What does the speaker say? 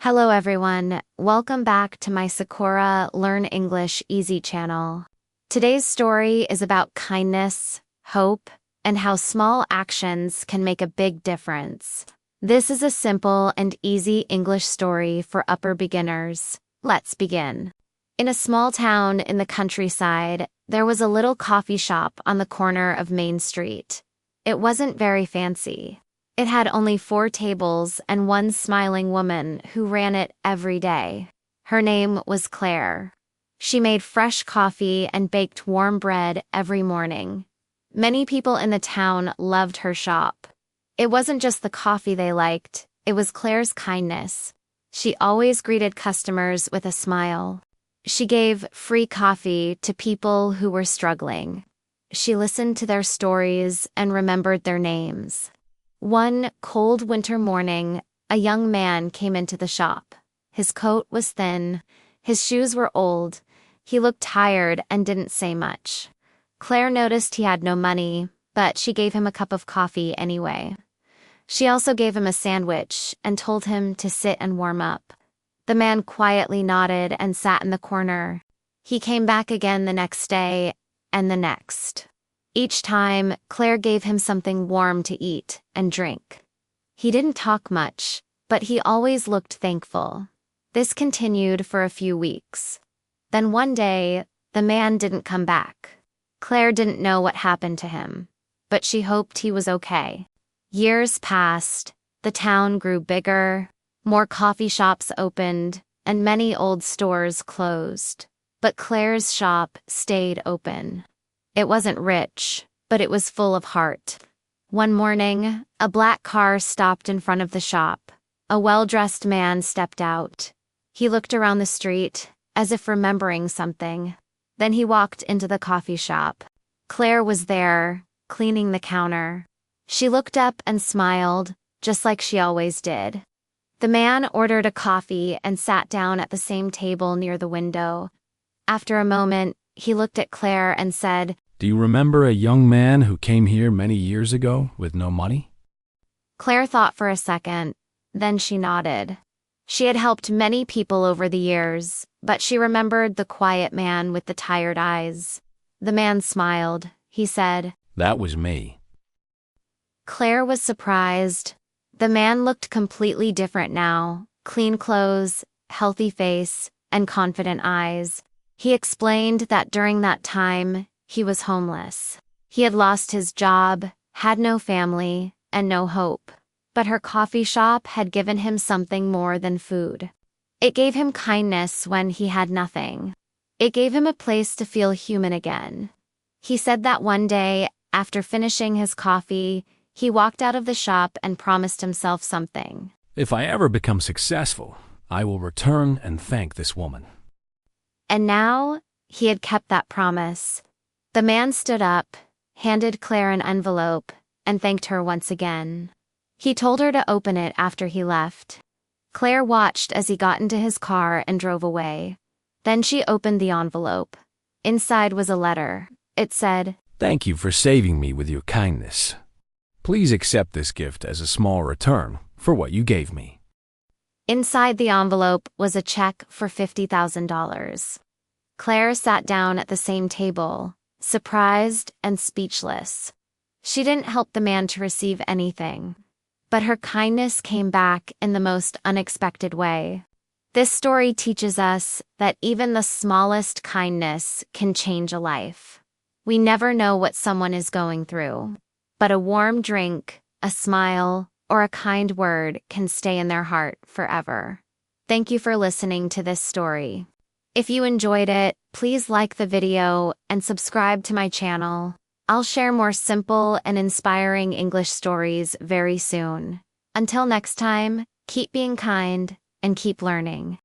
Hello everyone, welcome back to my Sakura Learn English Easy channel. Today's story is about kindness, hope, and how small actions can make a big difference. This is a simple and easy English story for upper beginners. Let's begin. In a small town in the countryside, there was a little coffee shop on the corner of Main Street. It wasn't very fancy. It had only 4 tables and one smiling woman who ran it every day. Her name was Claire. She made fresh coffee and baked warm bread every morning. Many people in the town loved her shop. It wasn't just the coffee they liked, it was Claire's kindness. She always greeted customers with a smile. She gave free coffee to people who were struggling. She listened to their stories and remembered their names. One cold winter morning, a young man came into the shop. His coat was thin, his shoes were old, he looked tired and didn't say much. Claire noticed he had no money, but she gave him a cup of coffee anyway. She also gave him a sandwich and told him to sit and warm up. The man quietly nodded and sat in the corner. He came back again the next day, and the next. Each time, Claire gave him something warm to eat and drink. He didn't talk much, but he always looked thankful. This continued for a few weeks. Then one day, the man didn't come back. Claire didn't know what happened to him, but she hoped he was okay. Years passed, the town grew bigger, more coffee shops opened, and many old stores closed. But Claire's shop stayed open. It wasn't rich, but it was full of heart. One morning, a black car stopped in front of the shop. A well-dressed man stepped out. He looked around the street, as if remembering something. Then he walked into the coffee shop. Claire was there, cleaning the counter. She looked up and smiled, just like she always did. The man ordered a coffee and sat down at the same table near the window. After a moment, he looked at Claire and said, "Do you remember a young man who came here many years ago with no money?" Claire thought for a second, then she nodded. She had helped many people over the years, but she remembered the quiet man with the tired eyes. The man smiled. He said, "That was me." Claire was surprised. The man looked completely different now, clean clothes, healthy face, and confident eyes. He explained that during that time, he was homeless. He had lost his job, had no family, and no hope. But her coffee shop had given him something more than food. It gave him kindness when he had nothing. It gave him a place to feel human again. He said that one day, after finishing his coffee, he walked out of the shop and promised himself something. "If I ever become successful, I will return and thank this woman." And now, he had kept that promise. The man stood up, handed Claire an envelope, and thanked her once again. He told her to open it after he left. Claire watched as he got into his car and drove away. Then she opened the envelope. Inside was a letter. It said, "Thank you for saving me with your kindness. Please accept this gift as a small return for what you gave me." Inside the envelope was a check for $50,000. Claire sat down at the same table, surprised and speechless. She didn't help the man to receive anything, but her kindness came back in the most unexpected way. This story teaches us that even the smallest kindness can change a life. We never know what someone is going through, but a warm drink, a smile, or a kind word can stay in their heart forever. Thank you for listening to this story. If you enjoyed it, please like the video and subscribe to my channel. I'll share more simple and inspiring English stories very soon. Until next time, keep being kind and keep learning.